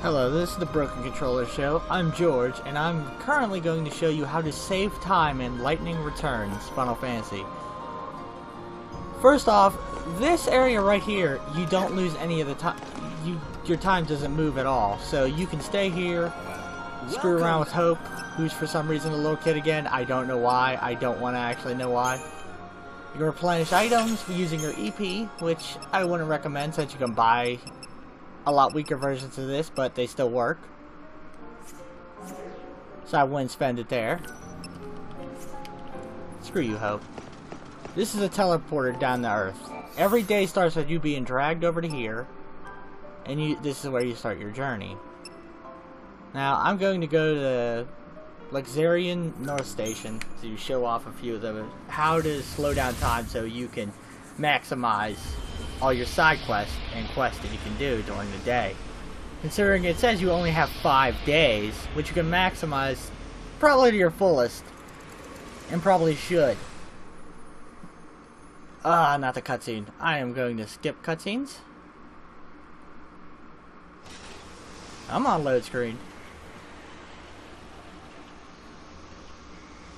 Hello, this is the Broken Controller Show. I'm George, and I'm currently going to show you how to save time in Lightning Returns Final Fantasy. First off, this area right here, you don't lose any of the time. Your time doesn't move at all, so you can stay here, screw around with Hope, who's for some reason a little kid again. I don't know why. I don't want to actually know why. You can replenish items using your EP, which I wouldn't recommend since you can buy a lot weaker versions of this, but they still work. So I wouldn't spend it there. Screw you, Hope. This is a teleporter down to Earth. Every day starts with you being dragged over to here, and this is where you start your journey. Now, I'm going to go to Luxarian North Station to show off a few of them, how to slow down time so you can maximize all your side quests and quests that you can do during the day. Considering it says you only have 5 days, which you can maximize probably to your fullest, and probably should. Not the cutscene. I am going to skip cutscenes. I'm on load screen.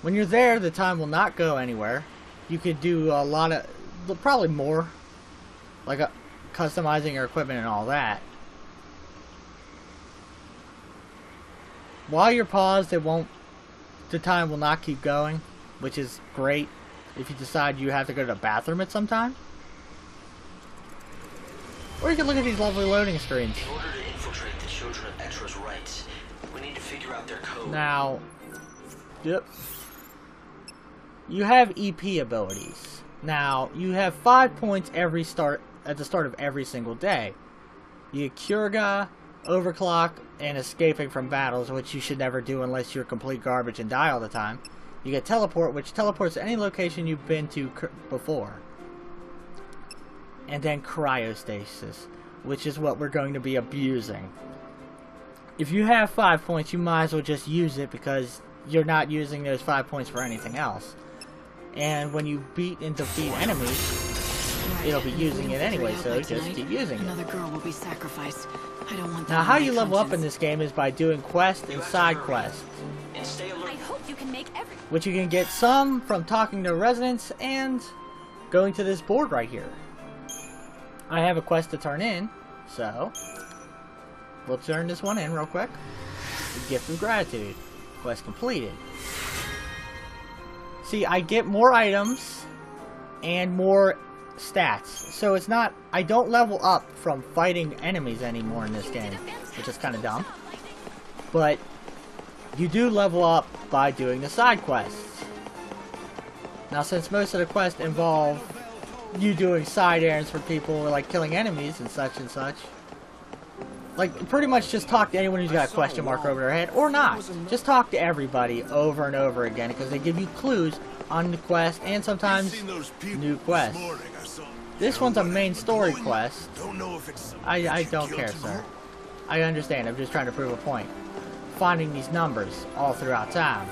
When you're there, the time will not go anywhere. You could do a lot of, probably more, like customizing your equipment and all that. While you're paused, the time will not keep going, which is great if you decide you have to go to the bathroom at some time. Or you can look at these lovely loading screens. In order to infiltrate the children of Etra's rights, we need to figure out their code. Now, yep. You have EP abilities. Now, you have 5 points at the start of every single day. You get Kurga, Overclock, and escaping from battles, which you should never do unless you're complete garbage and die all the time. You get Teleport, which teleports to any location you've been to before. And then Cryostasis, which is what we're going to be abusing. If you have 5 points, you might as well just use it because you're not using those 5 points for anything else. And when you beat and defeat enemies, it'll be using it anyway, so just keep using it. Another girl will be sacrificed. I don't want that. Now, how you level up in this game is by doing quests and side quests, I hope you can make which you can get some from talking to residents and going to this board right here. I have a quest to turn in, so we'll turn this one in real quick. The Gift of Gratitude. Quest completed. See, I get more items and more stats. So it's not, I don't level up from fighting enemies anymore in this game, which is kind of dumb. But you do level up by doing the side quests. Now, since most of the quests involve you doing side errands for people, or like killing enemies and such, like, pretty much just talk to anyone who's got a question mark over their head, or not. Just talk to everybody over and over again, because they give you clues on the quest, and sometimes new quests. This one's a main story quest. I don't care, sir. I understand, I'm just trying to prove a point. Finding these numbers all throughout time.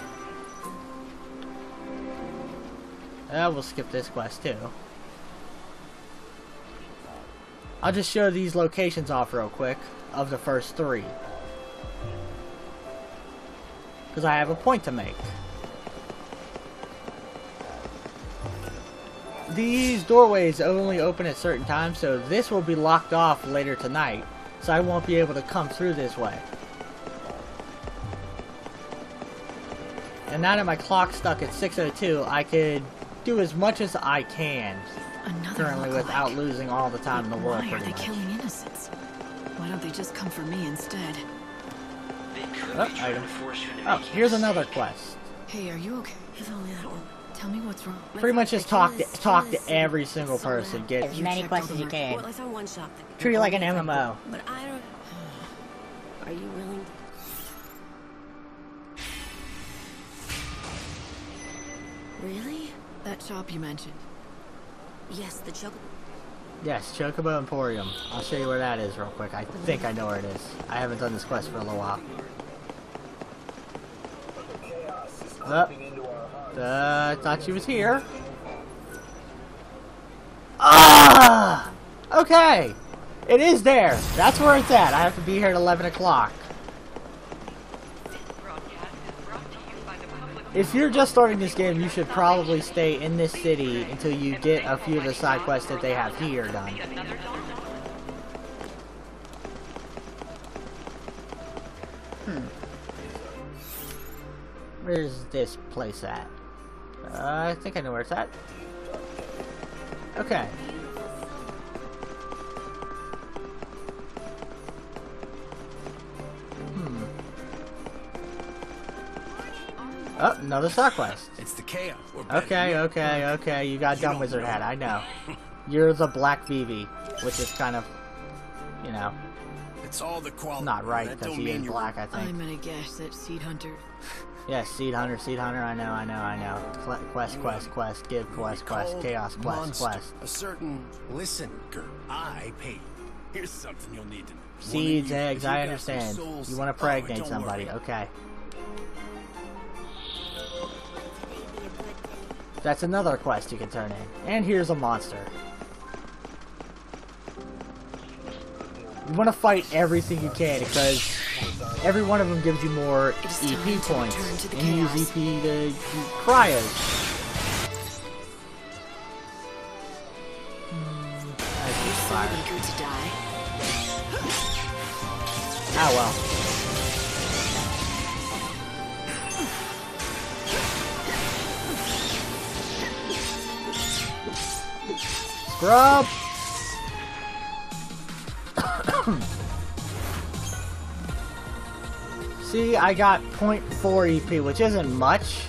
We'll skip this quest, too. I'll just show these locations off real quick, of the first 3. Because I have a point to make. These doorways only open at certain times, so this will be locked off later tonight. So I won't be able to come through this way. And now that my clock's stuck at 6:02, I could do as much as I can currently without losing all the time in the world. Why are they killing innocents? Why don't they just come for me instead? Item. Oh, here's another quest. Hey, are you okay? If only that one. Tell me what's wrong. Pretty much just talk to every single person. Get as many quests as you can. Well, I found one shop that Treat it like an MMO. But I don't. Are you willing? Really? That shop you mentioned. Yes, the chocolate. Yes, Chocobo Emporium. I'll show you where that is real quick. I think I know where it is. I haven't done this quest for a little while. Thought she was here. Ah! Okay! It is there. That's where it's at. I have to be here at 11 o'clock. If you're just starting this game, you should probably stay in this city until you get a few of the side quests that they have here done. Where's this place at? I think I know where it's at. Okay. Oh, another side quest. It's the chaos. Okay. You got dumb wizard hat. I know. You're the Black Vivi, which is kind of, you know, It's all the quality. not right because he is black. I think. I'm gonna guess that Seed Hunter. Yes, Seed Hunter. I know. Quest. Give quest. Chaos quest. A certain listen, girl. I pay. Here's something you'll need to know. Seeds, eggs. I understand. You want to pregnate somebody? Okay. That's another quest you can turn in. And here's a monster. You want to fight everything you can because every one of them gives you more EP points. And you use EP to cryos. Eager to die. Ah well. Scrub! See, I got 0.4 EP, which isn't much,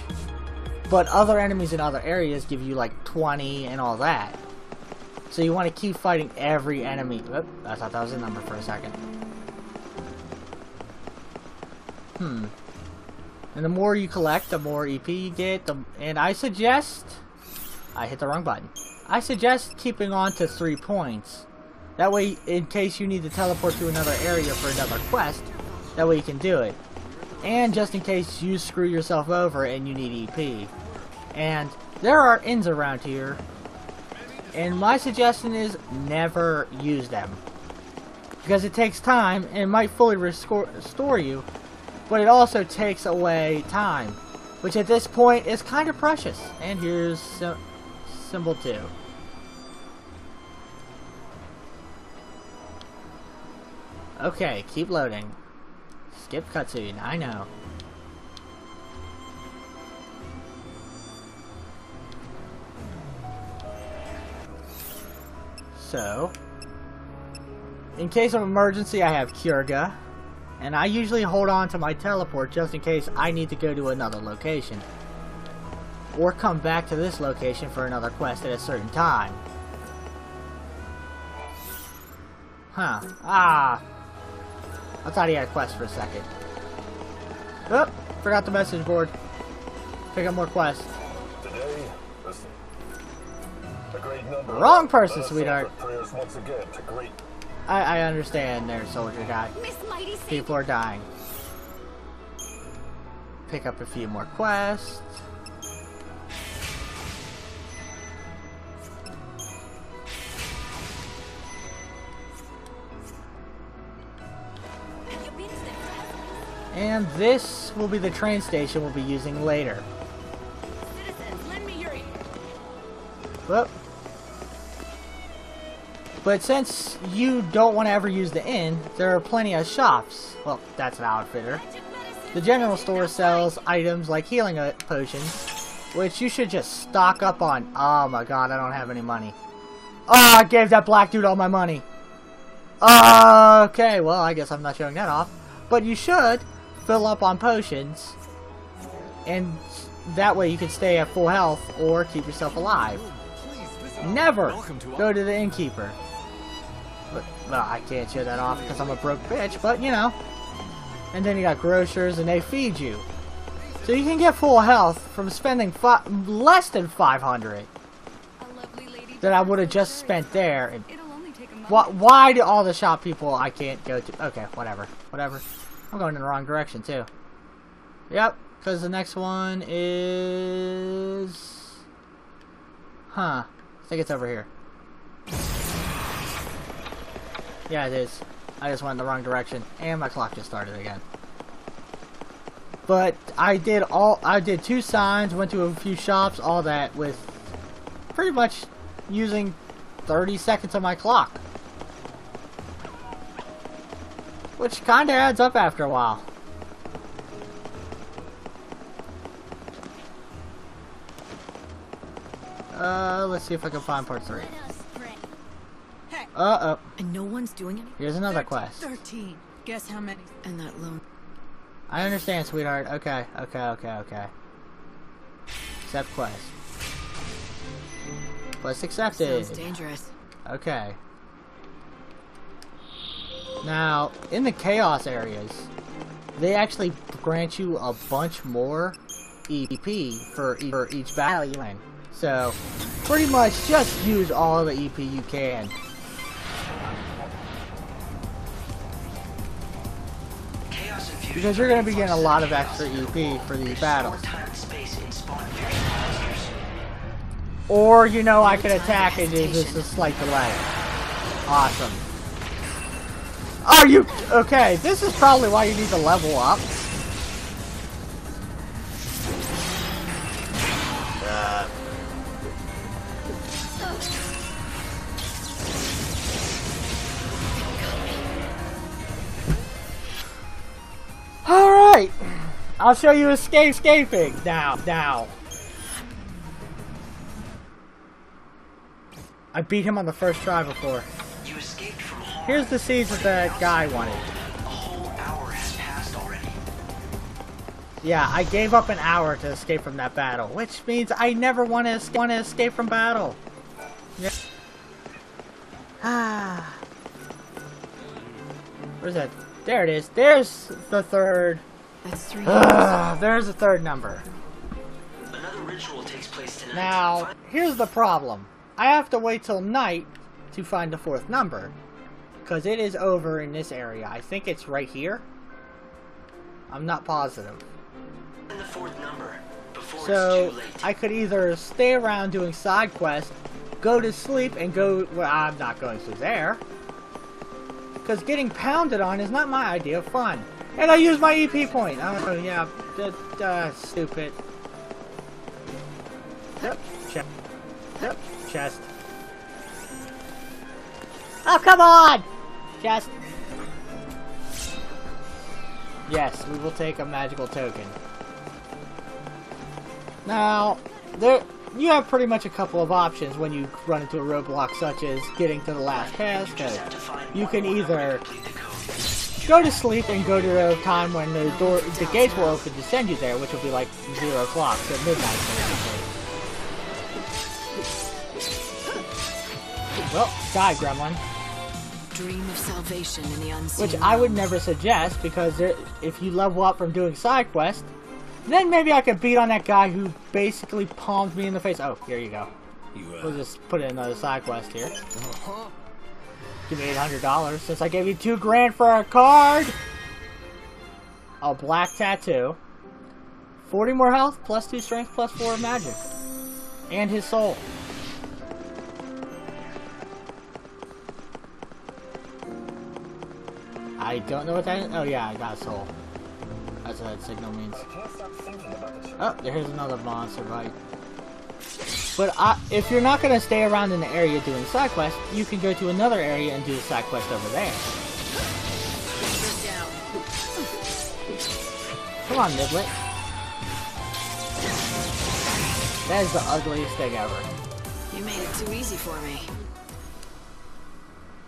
but other enemies in other areas give you like 20 and all that. So you want to keep fighting every enemy. Oop, I thought that was a number for a second. And the more you collect, the more EP you get. And I suggest... I hit the wrong button. I suggest keeping on to 3 points. That way, in case you need to teleport to another area for another quest, that way you can do it. And just in case you screw yourself over and you need EP. And there are inns around here. And my suggestion is never use them. Because it takes time and it might fully restore you. But it also takes away time. Which at this point is kind of precious. And here's symbol 2. Okay, keep loading. Skip cutscene, I know. So, in case of emergency, I have Kurga, and I usually hold on to my teleport just in case I need to go to another location. Or come back to this location for another quest at a certain time. Huh. Ah! I thought he had a quest for a second. Oh, forgot the message board. Pick up more quests. Today, listen. A great number Wrong person, sweetheart. prayers once again to great. I understand there, soldier guy. People are dying. Pick up a few more quests. And this will be the train station we'll be using later. Citizens, lend me your ear. Whoop. But since you don't want to ever use the inn, there are plenty of shops. Well, that's an outfitter. The general store sells items like healing potions, which you should just stock up on. Oh my god, I don't have any money. Oh, I gave that black dude all my money. Okay, well, I guess I'm not showing that off. But you should fill up on potions, and that way you can stay at full health or keep yourself alive. Never go to the innkeeper. But, well, I can't show that off because I'm a broke bitch, but you know. And then you got grocers, and they feed you. So you can get full health from spending less than 500 that I would have just spent there. And why do all the shop people I can't go to? Okay, whatever. I'm going in the wrong direction, too. Yep, because the next one is... Huh. I think it's over here. Yeah, it is. I just went in the wrong direction, and my clock just started again. But I did 2 signs, went to a few shops, all that with pretty much using 30 seconds of my clock. Which kinda adds up after a while. Let's see if I can find part 3. Uh-oh. And no one's doing anything? Here's another quest. 13. Guess how many? And that lone... I understand, sweetheart. Okay. Accept quest. Quest accepted. Sounds dangerous. Okay. Now, in the chaos areas, they actually grant you a bunch more EP for each battle you win. So, pretty much just use all the EP you can. Because you're going to be getting a lot of extra EP for these battles. Or, you know, I could attack and there's just a slight delay. Awesome. Are you... Okay, this is probably why you need to level up. Alright. I'll show you escaping. Now. I beat him on the first try before. You escaped from harm. Here's the seeds that the guy wanted. A whole hour has passed already. Yeah, I gave up an hour to escape from that battle, which means I never want to escape from battle. Yeah. Ah. Where's that? There it is. There's the third. That's 3. There's the third number. Another ritual takes place tonight. Now, here's the problem. I have to wait till night to find the 4th number. Because it is over in this area. I think it's right here. I'm not positive. And the 4th number before So, it's too late. I could either stay around doing side quests, go to sleep, and go... Well, I'm not going to there. Because getting pounded on is not my idea of fun. And I use my EP point. Oh, yeah. Stupid. Yep. Chest. Yep. Chest. Oh, come on! Chest. Yes, we will take a magical token. Now, you have pretty much a couple of options when you run into a roadblock, such as getting to the last pass code. You can either go to sleep and go to the time when the gates will open to send you there, which will be like 0 o'clock, so midnight basically. Well, die, gremlin. Dream of salvation in the unseen. Which I would never suggest, because if you level up from doing side quests, then maybe I could beat on that guy who basically palmed me in the face. Oh, here you go. We'll just put in another side quest here. Give me $800 since I gave you $2 grand for a card. A black tattoo. 40 more health, plus 2 strength, plus 4 magic. And his soul. I don't know what that is. Oh yeah, I got a soul. That's what that signal means. Oh, there's another monster bite. But if you're not going to stay around in the area doing side quests, you can go to another area and do the side quest over there. Come on, Niblet. That is the ugliest thing ever. You made it too easy for me.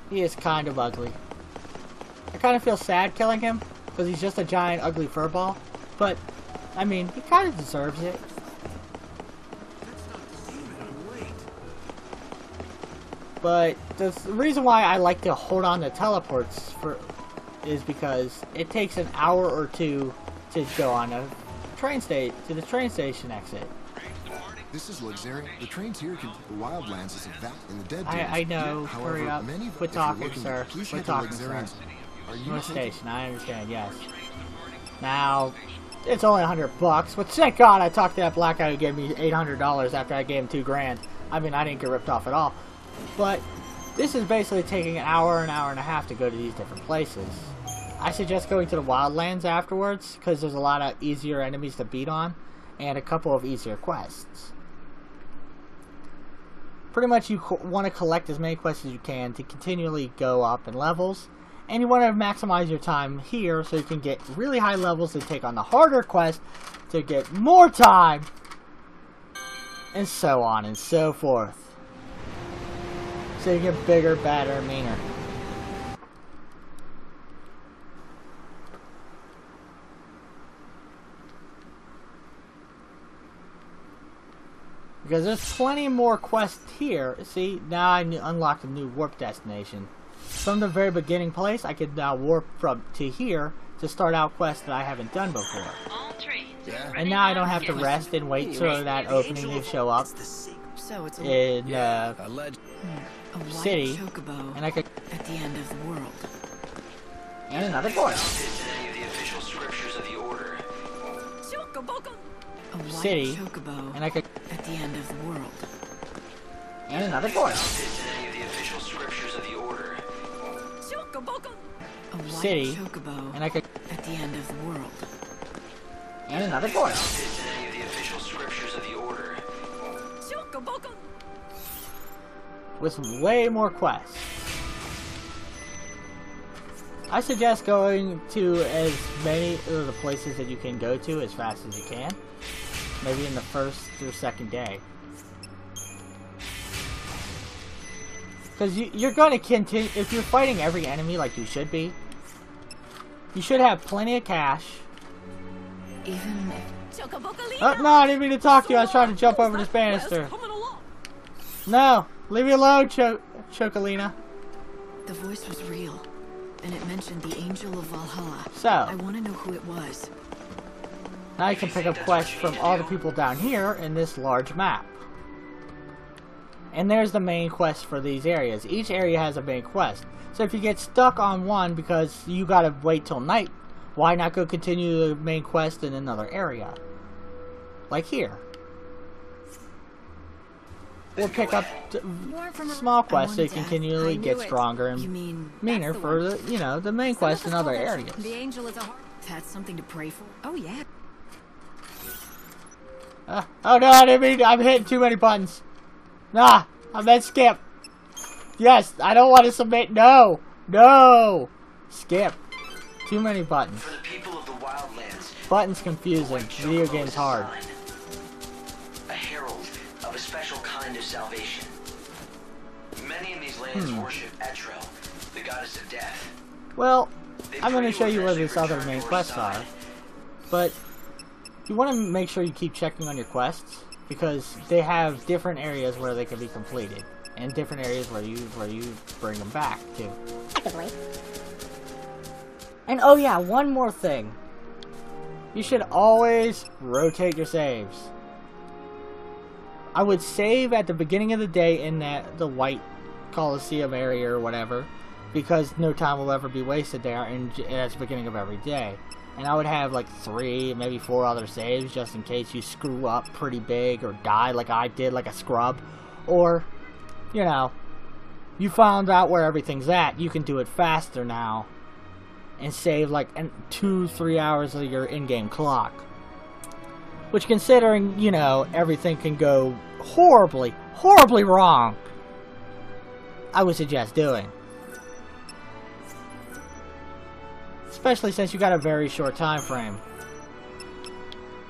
He is kind of ugly. I kind of feel sad killing him, because he's just a giant ugly furball. But, I mean, he kind of deserves it. But the reason why I like to hold on to teleports is because it takes an hour or two to go on a train station to the train station exit. This is Luxarian. The trains here can the wildlands is a vat in the dead. I know. However, Hurry up. many Quit if you're talking, looking, sir. please Quit head to talking, sir. Luxarian's. Are you North taking- Station. I understand. Yes. Now, it's only $100, but thank God I talked to that black guy who gave me $800 after I gave him $2 grand. I mean, I didn't get ripped off at all. But This is basically taking an hour and a half to go to these different places. I suggest going to the Wildlands afterwards, because there's a lot of easier enemies to beat on, and a couple of easier quests. Pretty much you want to collect as many quests as you can to continually go up in levels, and you want to maximize your time here so you can get really high levels to take on the harder quests to get more time, and so on and so forth. So you get bigger, badder, meaner. Because there's plenty more quests here. See, now I unlocked a new warp destination. From the very beginning place, I could now warp from to here to start out quests that I haven't done before. And now I don't have to rest and wait for that opening to show up in city, and I could at the end of the world. And another quest. City, and I could at the end of the world. And another quest. City, and I could at the end of the world. And another quest. With way more quests. I suggest going to as many of the places that you can go to as fast as you can. Maybe in the first or second day. Because you're going to continue, if you're fighting every enemy like you should be, you should have plenty of cash. Even Oh, no, I didn't mean to talk to you. I was trying to jump over this banister. No, leave me alone, Chocolina. the voice was real, and it mentioned the Angel of Valhalla. So, I want to know who it was. now you can pick up quests from all the people down here in this large map. And there's the main quest for these areas. Each area has a main quest. So if you get stuck on one because you gotta wait till night, why not go continue the main quest in another area? Like here. Or pick up small quests so you continually get stronger and meaner for the, you know, the main quest in other areas. The angel is a heart. That's something to pray for. Oh yeah. Oh no, I didn't mean, I'm hitting too many buttons. Nah, I meant skip. Yes, I don't want to submit. No, no, skip. Too many buttons. For the people of the Wildlands, Buttons confusing. Video game's hard. A herald of a special kind of salvation. Many in these lands worship Etrel, the goddess of death. Well, I'm going to show you where these other main quests are, but you want to make sure you keep checking on your quests because they have different areas where they can be completed and different areas where you bring them back to. And oh yeah, one more thing. You should always rotate your saves. I would save at the beginning of the day in the white Coliseum area or whatever, because no time will ever be wasted there, and it's the beginning of every day. And I would have like 3, maybe 4 other saves just in case you screw up pretty big or die like I did, like a scrub. Or, you know, you found out where everything's at. You can do it faster now and save like 2-3 hours of your in-game clock. Which, considering, you know, everything can go horribly, horribly wrong, I would suggest doing. Especially since you got a very short time frame.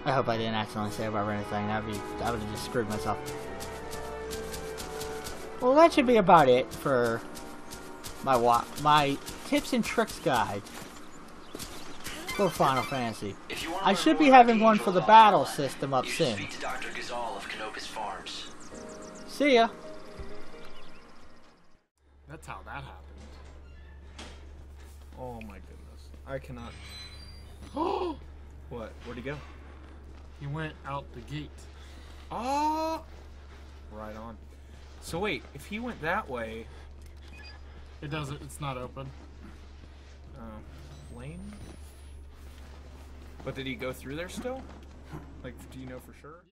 I hope I didn't accidentally save over anything. I would have just screwed myself. Well, that should be about it for my tips and tricks guide for Final Fantasy. I should be having one for the battle system up soon. See ya. That's how that happened. Oh my goodness. I cannot. Oh! What? Where'd he go? He went out the gate. Oh! Right on. So wait, if he went that way, it doesn't. It's not open. Lane. But did he go through there still? Like, do you know for sure?